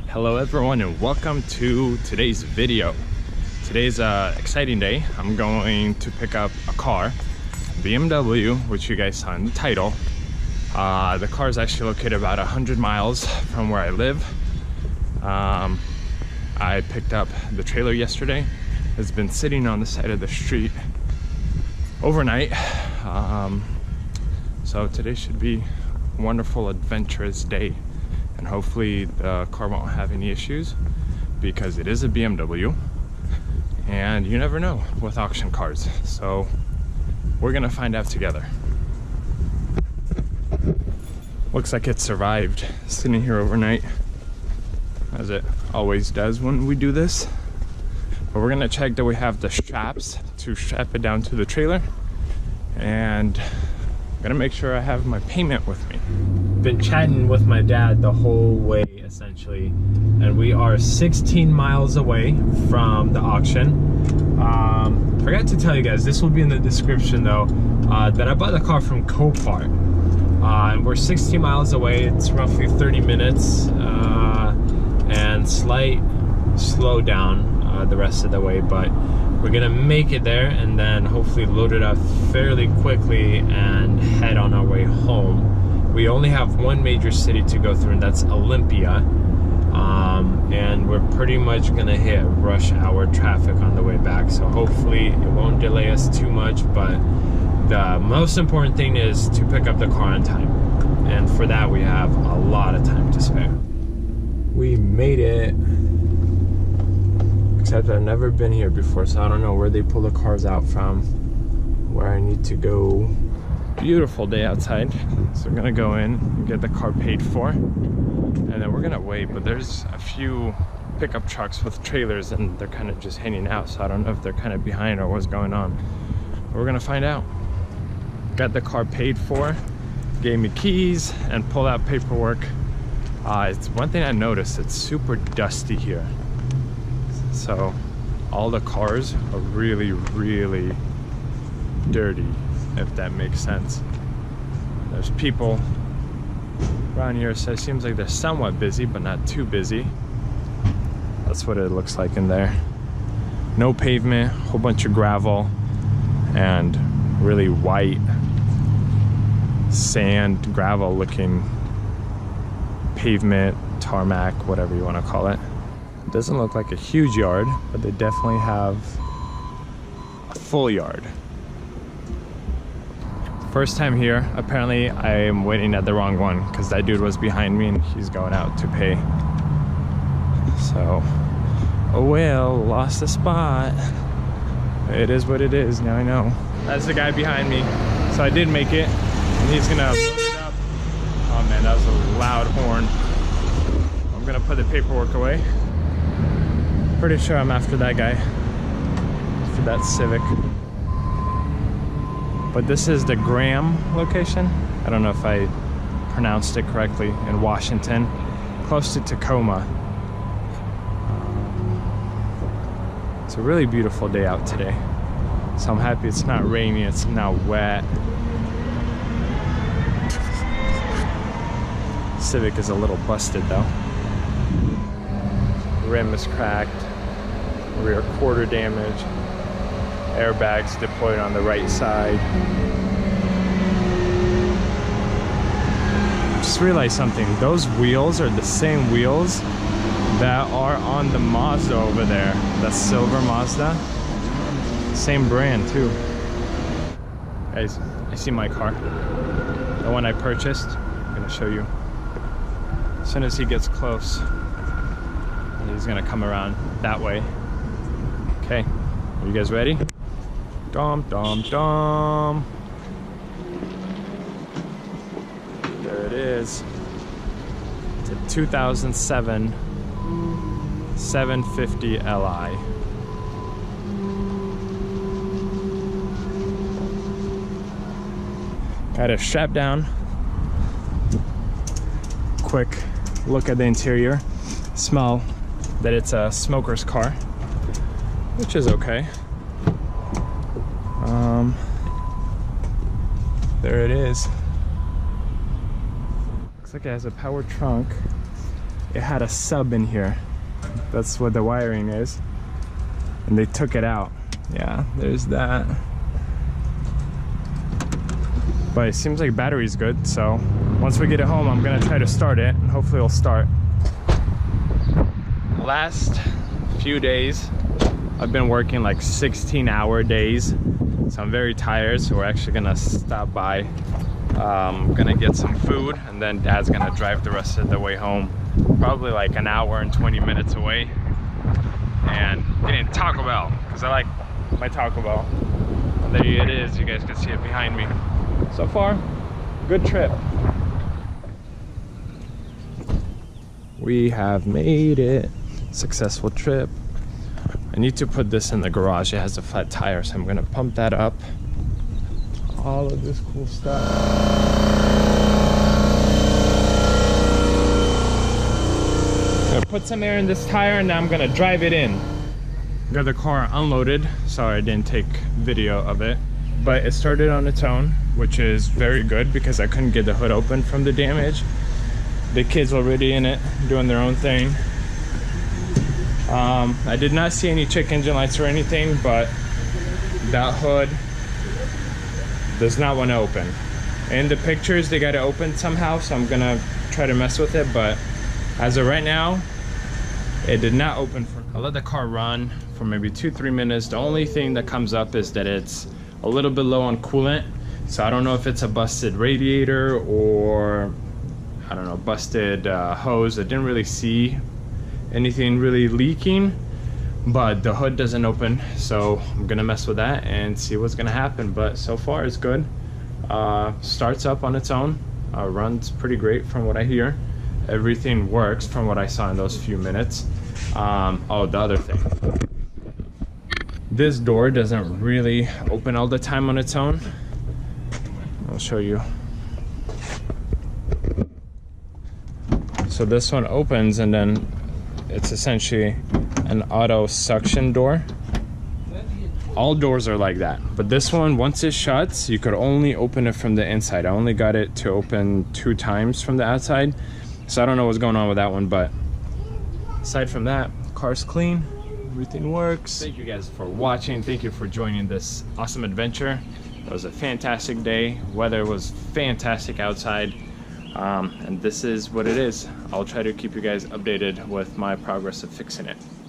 Hello everyone and welcome to today's video. Today's an exciting day. I'm going to pick up a car, BMW, which you guys saw in the title. The car is actually located about 100 miles from where I live. I picked up the trailer yesterday. It's been sitting on the side of the street overnight. So today should be a wonderful, adventurous day. And hopefully the car won't have any issues because it is a BMW and you never know with auction cars. So we're gonna find out together. Looks like it survived sitting here overnight, as it always does when we do this. But we're gonna check that we have the straps to strap it down to the trailer, and I'm gonna make sure I have my payment with me. Been chatting with my dad the whole way essentially, and we are 16 miles away from the auction. Forgot to tell you guys, this will be in the description though, that I bought the car from Copart, and we're 16 miles away. It's roughly 30 minutes and slight slow down the rest of the way, but we're gonna make it there and then hopefully load it up fairly quickly and head on our way home. We only have one major city to go through, and that's Olympia. And we're pretty much gonna hit rush hour traffic on the way back. So hopefully it won't delay us too much, but the most important thing is to pick up the car on time. And for that, we have a lot of time to spare. We made it, except I've never been here before, so I don't know where they pull the cars out from, where I need to go. Beautiful day outside, so we're gonna go in and get the car paid for, and then we're gonna wait. But there's a few pickup trucks with trailers and they're kind of just hanging out, so I don't know if they're kind of behind or what's going on, but we're gonna find out. Got the car paid for, gave me keys and pulled out paperwork. It's one thing I noticed, it's super dusty here, so all the cars are really dirty, if that makes sense. There's people around here, so it seems like they're somewhat busy but not too busy. That's what it looks like in there. No pavement, whole bunch of gravel and really white sand, gravel looking pavement, tarmac, whatever you want to call it. It doesn't look like a huge yard, but they definitely have a full yard. First time here, apparently I am waiting at the wrong one because that dude was behind me and he's going out to pay. So, oh well, lost a spot. It is what it is, now I know. That's the guy behind me. So I did make it, and he's gonna load it up. Oh man, that was a loud horn. I'm gonna put the paperwork away. Pretty sure I'm after that guy, for that Civic. But this is the Graham location. I don't know if I pronounced it correctly, in Washington, close to Tacoma. It's a really beautiful day out today. So I'm happy it's not rainy, it's not wet. Civic is a little busted though. Rim is cracked, rear quarter damage. Airbags deployed on the right side. Just realized something. Those wheels are the same wheels that are on the Mazda over there. The silver Mazda. Same brand too. Guys, I see my car. The one I purchased. I'm gonna show you. As soon as he gets close, he's gonna come around that way. Okay, are you guys ready? Dom, dom, dom. There it is. It's a 2007 750 Li. Got it strapped down. Quick look at the interior. Smell that it's a smoker's car, which is okay. There it is. Looks like it has a power trunk, it had a sub in here. That's what the wiring is. And they took it out. Yeah, there's that. But it seems like battery's good, so once we get it home, I'm gonna try to start it, and hopefully it'll start. Last few days, I've been working like 16-hour days, so I'm very tired, so we're actually gonna stop by. Gonna get some food, and then Dad's gonna drive the rest of the way home. Probably like an hour and 20 minutes away. And getting Taco Bell, because I like my Taco Bell. And there it is, you guys can see it behind me. So far, good trip. We have made it. Successful trip. I need to put this in the garage. It has a flat tire, so I'm gonna pump that up. All of this cool stuff. I'm gonna put some air in this tire, and now I'm gonna drive it in. Got the car unloaded. Sorry I didn't take video of it, but it started on its own, which is very good because I couldn't get the hood open from the damage. The kids already in it doing their own thing. I did not see any check engine lights or anything, but that hood does not want to open. In the pictures they got it open somehow, so I'm gonna try to mess with it, but as of right now it did not open. I let the car run for maybe 2-3 minutes. The only thing that comes up is that it's a little bit low on coolant, so I don't know if it's a busted radiator or I don't know, busted hose. I didn't really see anything really leaking, but the hood doesn't open, so I'm gonna mess with that and see what's gonna happen. But so far it's good. Starts up on its own, runs pretty great from what I hear. Everything works from what I saw in those few minutes. Oh, the other thing, this door doesn't really open all the time on its own. I'll show you. So this one opens, and then it's essentially an auto suction door. All doors are like that, but this one, once it shuts, you could only open it from the inside. I only got it to open 2 times from the outside, so I don't know what's going on with that one. But aside from that, car's clean, everything works. Thank you guys for watching. Thank you for joining this awesome adventure. It was a fantastic day. Weather was fantastic outside. And this is what it is. I'll try to keep you guys updated with my progress of fixing it.